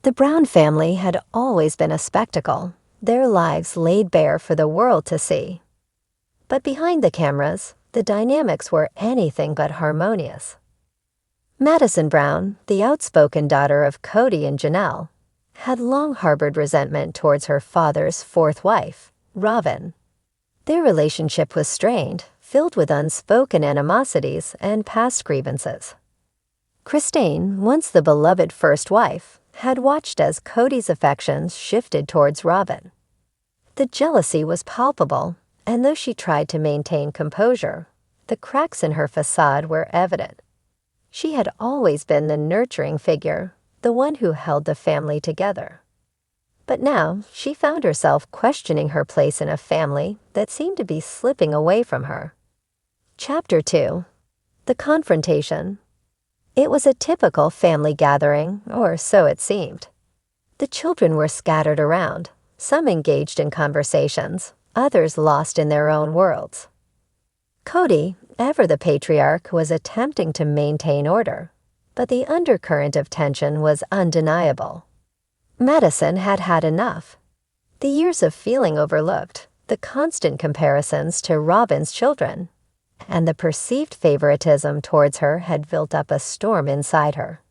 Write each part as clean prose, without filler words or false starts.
The Brown family had always been a spectacle, their lives laid bare for the world to see. But behind the cameras, the dynamics were anything but harmonious. Madison Brown, the outspoken daughter of Kody and Janelle, had long harbored resentment towards her father's fourth wife, Robyn. Their relationship was strained, filled with unspoken animosities and past grievances. Christine, once the beloved first wife, had watched as Kody's affections shifted towards Robyn. The jealousy was palpable, and though she tried to maintain composure, the cracks in her facade were evident. She had always been the nurturing figure, the one who held the family together. But now she found herself questioning her place in a family that seemed to be slipping away from her. Chapter 2. The Confrontation. It was a typical family gathering, or so it seemed. The children were scattered around, some engaged in conversations, others lost in their own worlds. Kody, ever the patriarch, was attempting to maintain order, but the undercurrent of tension was undeniable. Madison had had enough. The years of feeling overlooked, the constant comparisons to Robyn's children, and the perceived favoritism towards her had built up a storm inside her.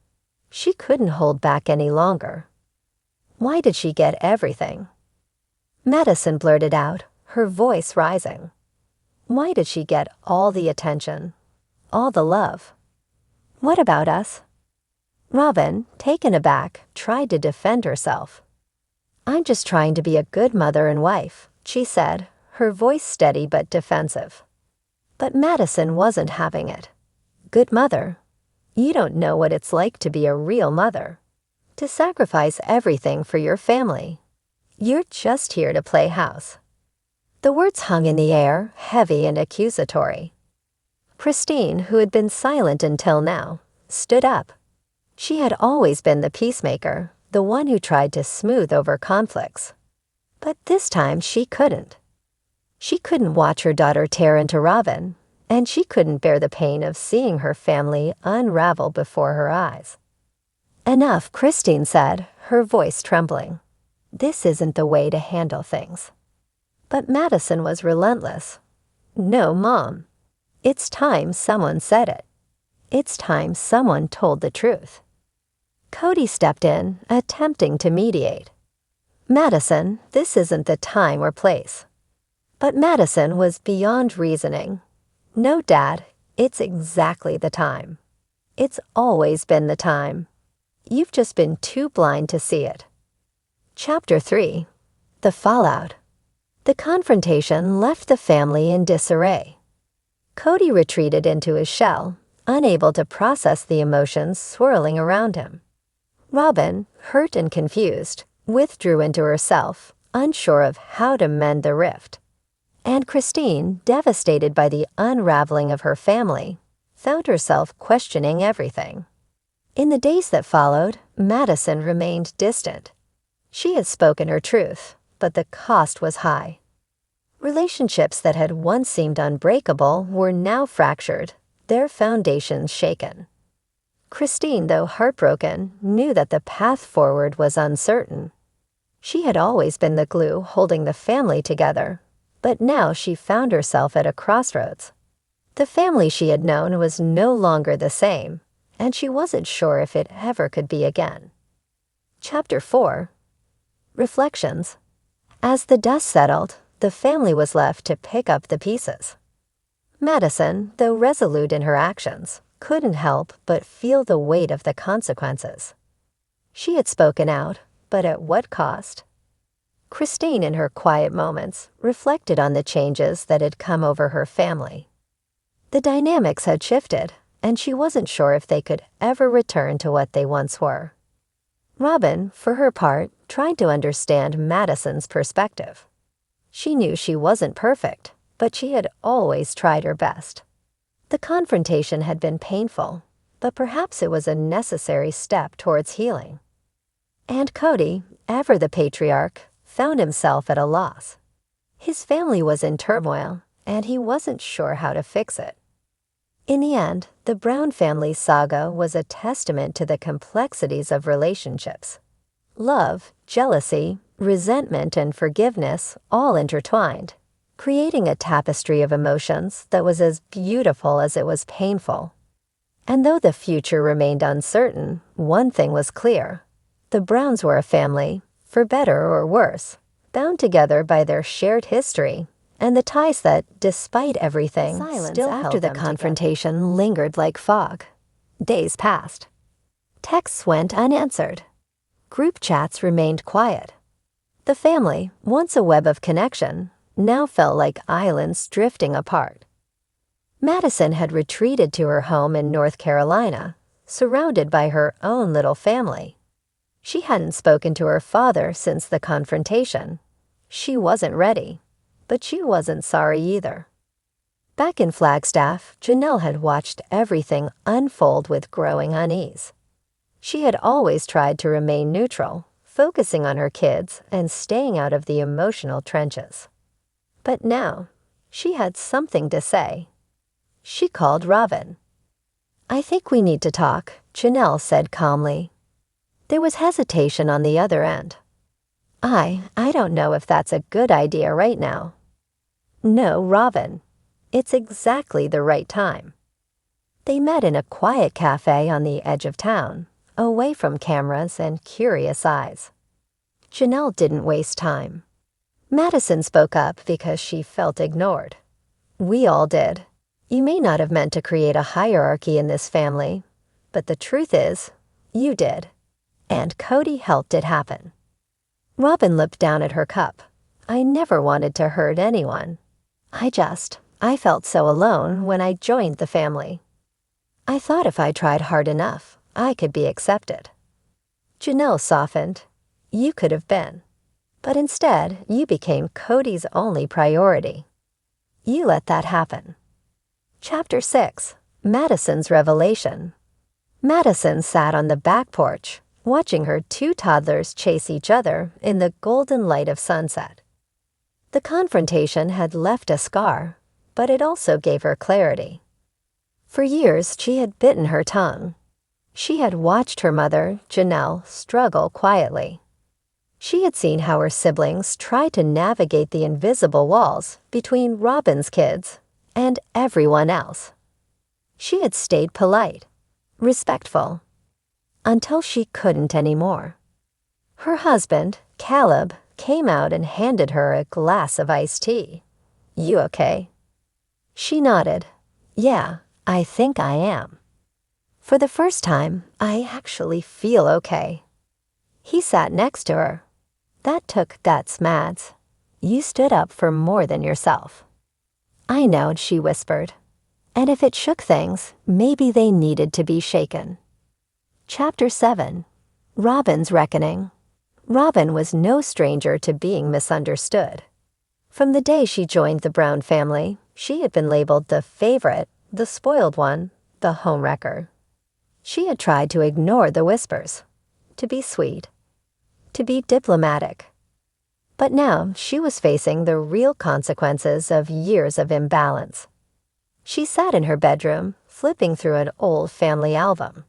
She couldn't hold back any longer. Why did she get everything? Madison blurted out, her voice rising. Why did she get all the attention, all the love? What about us? Robyn, taken aback, tried to defend herself. I'm just trying to be a good mother and wife, she said, her voice steady but defensive. But Madison wasn't having it. Good mother? You don't know what it's like to be a real mother. To sacrifice everything for your family. You're just here to play house. The words hung in the air, heavy and accusatory. Christine, who had been silent until now, stood up. She had always been the peacemaker, the one who tried to smooth over conflicts. But this time she couldn't. She couldn't watch her daughter tear into Robyn, and she couldn't bear the pain of seeing her family unravel before her eyes. Enough, Christine said, her voice trembling. This isn't the way to handle things. But Madison was relentless. No, Mom. It's time someone said it. It's time someone told the truth. Kody stepped in, attempting to mediate. Madison, this isn't the time or place. But Madison was beyond reasoning. No, Dad, it's exactly the time. It's always been the time. You've just been too blind to see it. Chapter 3. The Fallout. The confrontation left the family in disarray. Kody retreated into his shell, unable to process the emotions swirling around him. Robyn, hurt and confused, withdrew into herself, unsure of how to mend the rift. And Christine, devastated by the unraveling of her family, found herself questioning everything. In the days that followed, Madison remained distant. She had spoken her truth, but the cost was high. Relationships that had once seemed unbreakable were now fractured, their foundations shaken. Christine, though heartbroken, knew that the path forward was uncertain. She had always been the glue holding the family together, but now she found herself at a crossroads. The family she had known was no longer the same, and she wasn't sure if it ever could be again. Chapter 4. Reflections. As the dust settled, the family was left to pick up the pieces. Madison, though resolute in her actions, couldn't help but feel the weight of the consequences. She had spoken out, but at what cost? Christine, in her quiet moments, reflected on the changes that had come over her family. The dynamics had shifted, and she wasn't sure if they could ever return to what they once were. Robyn, for her part, tried to understand Madison's perspective. She knew she wasn't perfect, but she had always tried her best. The confrontation had been painful, but perhaps it was a necessary step towards healing. And Kody, ever the patriarch, found himself at a loss. His family was in turmoil, and he wasn't sure how to fix it. In the end, the Brown family saga was a testament to the complexities of relationships. Love, jealousy, resentment, and forgiveness all intertwined, creating a tapestry of emotions that was as beautiful as it was painful. And though the future remained uncertain, one thing was clear. The Browns were a family, for better or worse, bound together by their shared history and the ties that, despite everything, still after the confrontation lingered like fog. Days passed. Texts went unanswered. Group chats remained quiet. The family, once a web of connection, now felt like islands drifting apart. Madison had retreated to her home in North Carolina, surrounded by her own little family. She hadn't spoken to her father since the confrontation. She wasn't ready, but she wasn't sorry either. Back in Flagstaff, Janelle had watched everything unfold with growing unease. She had always tried to remain neutral, focusing on her kids and staying out of the emotional trenches. But now, she had something to say. She called Robyn. "I think we need to talk," Janelle said calmly. There was hesitation on the other end. I don't know if that's a good idea right now." "No, Robyn. It's exactly the right time." They met in a quiet cafe on the edge of town, away from cameras and curious eyes. Janelle didn't waste time. Madison spoke up because she felt ignored. "We all did. You may not have meant to create a hierarchy in this family, but the truth is, you did. And Kody helped it happen." Robyn looked down at her cup. "I never wanted to hurt anyone. I felt so alone when I joined the family. I thought if I tried hard enough, I could be accepted." Janelle softened. "You could have been. But instead, you became Kody's only priority. You let that happen." Chapter 6. Madison's Revelation. Madison sat on the back porch, watching her two toddlers chase each other in the golden light of sunset. The confrontation had left a scar, but it also gave her clarity. For years, she had bitten her tongue. She had watched her mother, Janelle, struggle quietly. She had seen how her siblings tried to navigate the invisible walls between Robyn's kids and everyone else. She had stayed polite, respectful, until she couldn't anymore. Her husband, Caleb, came out and handed her a glass of iced tea. "You okay?" She nodded. "Yeah, I think I am. For the first time, I actually feel okay." He sat next to her. "That took guts, Mads. You stood up for more than yourself." "I know," she whispered. "And if it shook things, maybe they needed to be shaken." Chapter 7. Robyn's Reckoning. Robyn was no stranger to being misunderstood. From the day she joined the Brown family, she had been labeled the favorite, the spoiled one, the homewrecker. She had tried to ignore the whispers, to be sweet, to be diplomatic. But now she was facing the real consequences of years of imbalance. She sat in her bedroom, flipping through an old family album.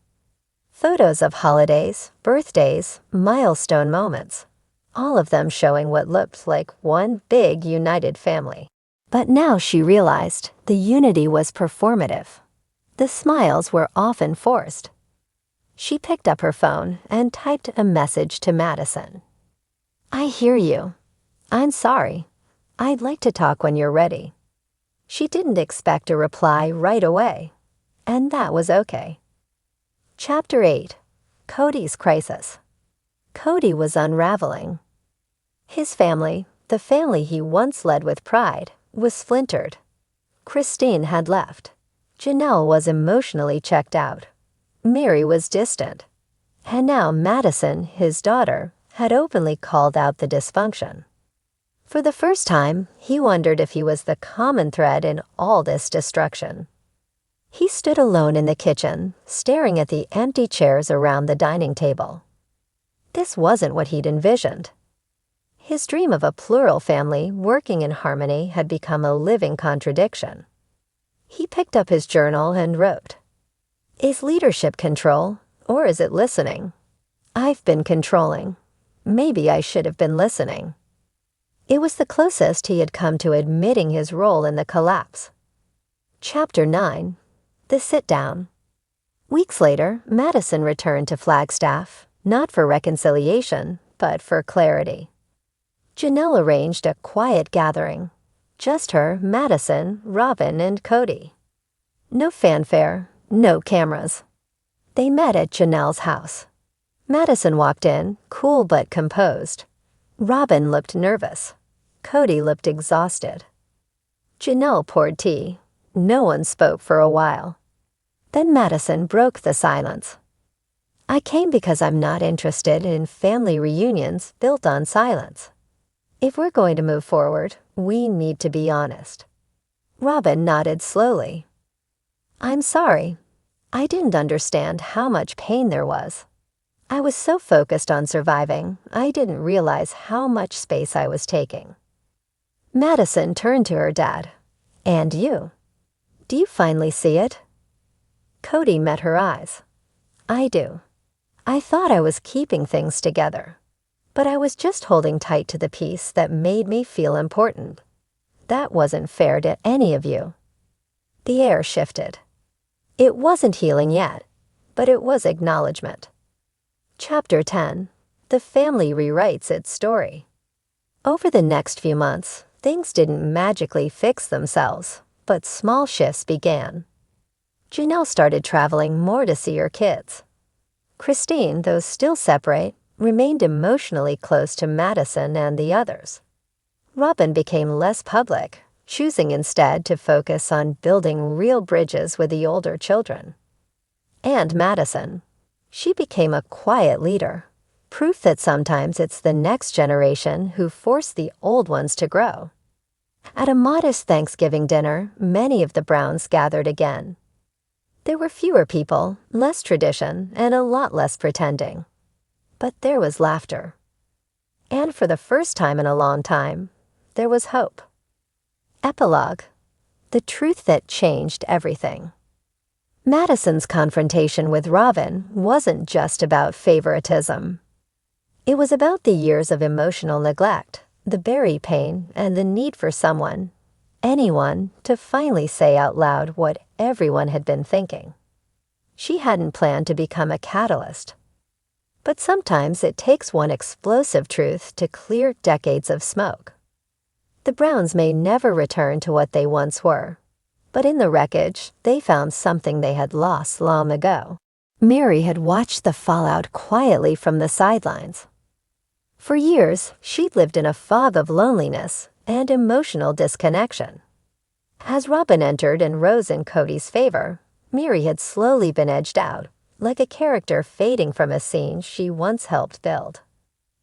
Photos of holidays, birthdays, milestone moments, all of them showing what looked like one big united family. But now she realized the unity was performative. The smiles were often forced. She picked up her phone and typed a message to Madison. "I hear you. I'm sorry. I'd like to talk when you're ready." She didn't expect a reply right away, and that was okay. Chapter 8. Kody's Crisis. Kody was unraveling. His family, the family he once led with pride, was splintered. Christine had left. Janelle was emotionally checked out. Mary was distant. And now Madison, his daughter, had openly called out the dysfunction. For the first time, he wondered if he was the common thread in all this destruction. He stood alone in the kitchen, staring at the empty chairs around the dining table. This wasn't what he'd envisioned. His dream of a plural family working in harmony had become a living contradiction. He picked up his journal and wrote, "Is leadership control, or is it listening? I've been controlling. maybe I should have been listening. It was the closest he had come to admitting his role in the collapse. Chapter 9. The Sit-Down. Weeks later, Madison returned to Flagstaff, not for reconciliation, but for clarity. Janelle arranged a quiet gathering. Just her, Madison, Robyn, and Kody. No fanfare, no cameras. They met at Janelle's house. Madison walked in, cool but composed. Robyn looked nervous. Kody looked exhausted. Janelle poured tea. No one spoke for a while. Then Madison broke the silence. I came because I'm not interested in family reunions built on silence. If we're going to move forward, we need to be honest. Robyn nodded slowly. I'm sorry. I didn't understand how much pain there was. I was so focused on surviving, I didn't realize how much space I was taking. Madison turned to her dad. And you? Do you finally see it? Kody met her eyes. I do. I thought I was keeping things together, but I was just holding tight to the piece that made me feel important. That wasn't fair to any of you. The air shifted. It wasn't healing yet, but it was acknowledgement. Chapter 10. The family rewrites its story. Over the next few months, things didn't magically fix themselves, but small shifts began. Janelle started traveling more to see her kids. Christine, though still separate, remained emotionally close to Madison and the others. Robyn became less public, choosing instead to focus on building real bridges with the older children. And Madison. She became a quiet leader, proof that sometimes it's the next generation who force the old ones to grow. At a modest Thanksgiving dinner, many of the Browns gathered again. There were fewer people, less tradition, and a lot less pretending. But there was laughter. And for the first time in a long time, there was hope. Epilogue. The truth that changed everything. Madison's confrontation with Robyn wasn't just about favoritism. It was about the years of emotional neglect, the buried pain, and the need for someone, anyone, to finally say out loud what everyone had been thinking. She hadn't planned to become a catalyst. But sometimes it takes one explosive truth to clear decades of smoke. The Browns may never return to what they once were, but in the wreckage, they found something they had lost long ago. Mary had watched the fallout quietly from the sidelines. For years, she'd lived in a fog of loneliness and emotional disconnection. As Robyn entered and rose in Kody's favor, Mary had slowly been edged out, like a character fading from a scene she once helped build.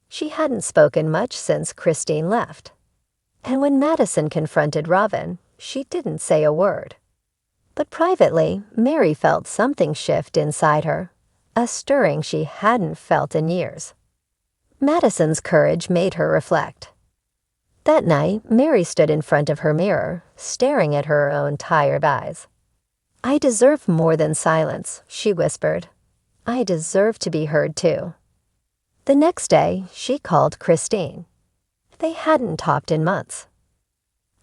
She hadn't spoken much since Christine left. And when Madison confronted Robyn, she didn't say a word. But privately, Mary felt something shift inside her, a stirring she hadn't felt in years. Madison's courage made her reflect. That night, Mary stood in front of her mirror, staring at her own tired eyes. I deserve more than silence, she whispered. I deserve to be heard too. The next day, she called Christine. They hadn't talked in months.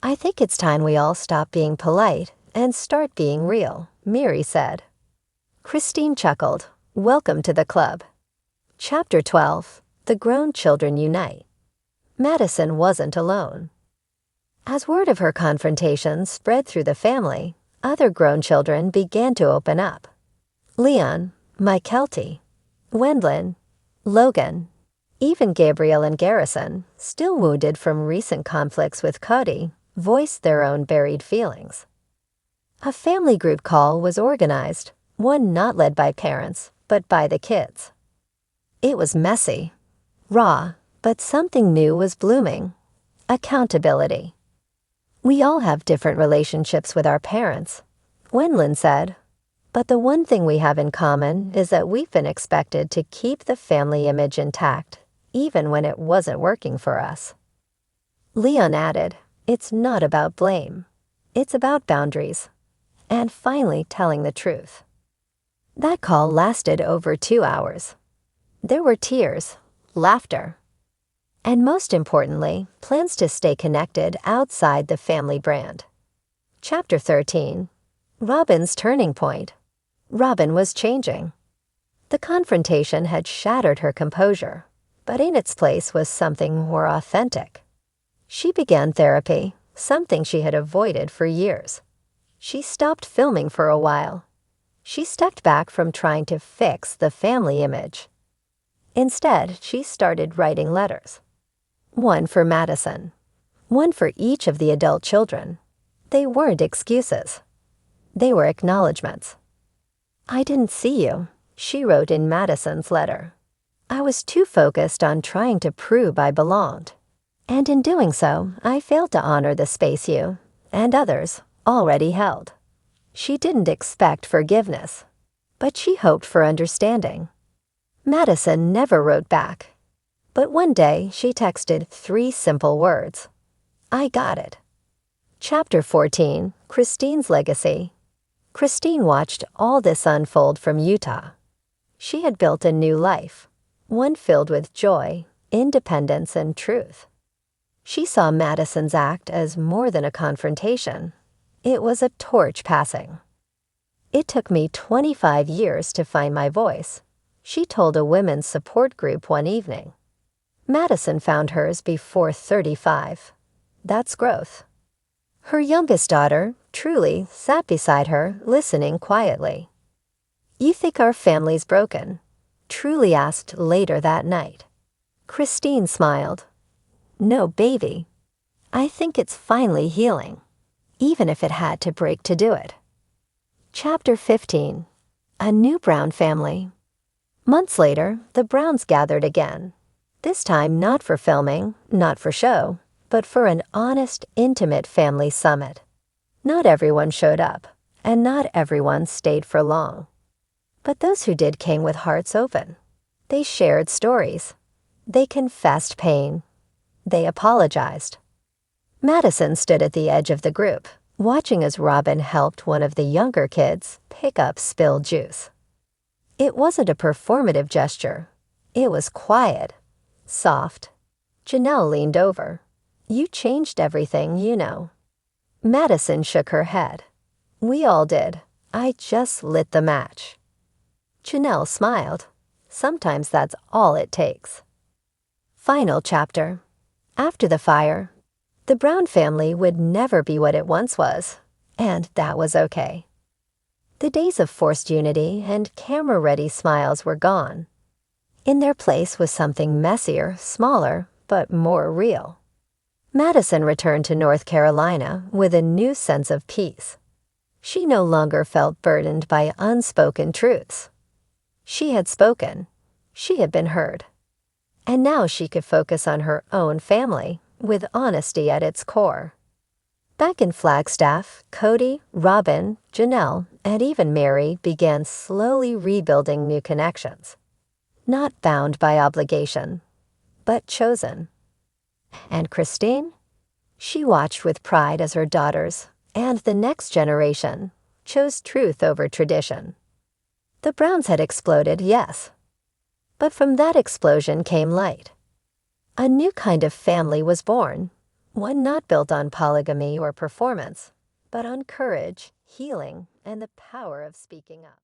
I think it's time we all stop being polite and start being real, Mary said. Christine chuckled. Welcome to the club. Chapter 12. The Grown Children Unite. Madison wasn't alone. As word of her confrontation spread through the family, other grown children began to open up. Leon, Mykelti, Wendlin, Logan, even Gabriel and Garrison, still wounded from recent conflicts with Kody, voiced their own buried feelings. A family group call was organized, one not led by parents, but by the kids. It was messy, raw, but something new was blooming. Accountability. We all have different relationships with our parents, Wendlin said, but the one thing we have in common is that we've been expected to keep the family image intact, even when it wasn't working for us. Leon added, it's not about blame. It's about boundaries. And finally telling the truth. That call lasted over 2 hours. There were tears, laughter, and most importantly, plans to stay connected outside the family brand. Chapter 13. Robyn's Turning Point. Robyn was changing. The confrontation had shattered her composure, but in its place was something more authentic. She began therapy, something she had avoided for years. She stopped filming for a while. She stepped back from trying to fix the family image. Instead, she started writing letters. One for Madison. One for each of the adult children. They weren't excuses. They were acknowledgments. "I didn't see you," she wrote in Madison's letter. "I was too focused on trying to prove I belonged. And in doing so, I failed to honor the space you, and others, already held." She didn't expect forgiveness, but she hoped for understanding. Madison never wrote back. But one day, she texted 3 simple words. "I got it." Chapter 14. Christine's Legacy. Christine watched all this unfold from Utah. She had built a new life, one filled with joy, independence, and truth. She saw Madison's act as more than a confrontation. It was a torch passing. "It took me 25 years to find my voice," she told a women's support group one evening. Madison found hers before 35. That's growth. Her youngest daughter, Truly, sat beside her, listening quietly. "You think our family's broken?" Truly asked later that night. Christine smiled. "No, baby. I think it's finally healing, even if it had to break to do it." Chapter 15. A New Brown Family. Months later, the Browns gathered again. This time not for filming, not for show, but for an honest, intimate family summit. Not everyone showed up, and not everyone stayed for long. But those who did came with hearts open. They shared stories. They confessed pain. They apologized. Madison stood at the edge of the group, watching as Robyn helped one of the younger kids pick up spilled juice. It wasn't a performative gesture. It was quiet, soft. Janelle leaned over. "You changed everything, you know." Madison shook her head. "We all did. I just lit the match." Janelle smiled. Sometimes that's all it takes. Final chapter. After the fire, the Brown family would never be what it once was, and that was okay. The days of forced unity and camera-ready smiles were gone. In their place was something messier, smaller, but more real. Madison returned to North Carolina with a new sense of peace. She no longer felt burdened by unspoken truths. She had spoken. She had been heard. And now she could focus on her own family, with honesty at its core. Back in Flagstaff, Kody, Robyn, Janelle, and even Mary began slowly rebuilding new connections. Not bound by obligation, but chosen. And Christine? She watched with pride as her daughters, and the next generation, chose truth over tradition. The Browns had exploded, yes. But from that explosion came light. A new kind of family was born, one not built on polygamy or performance, but on courage, healing, and the power of speaking up.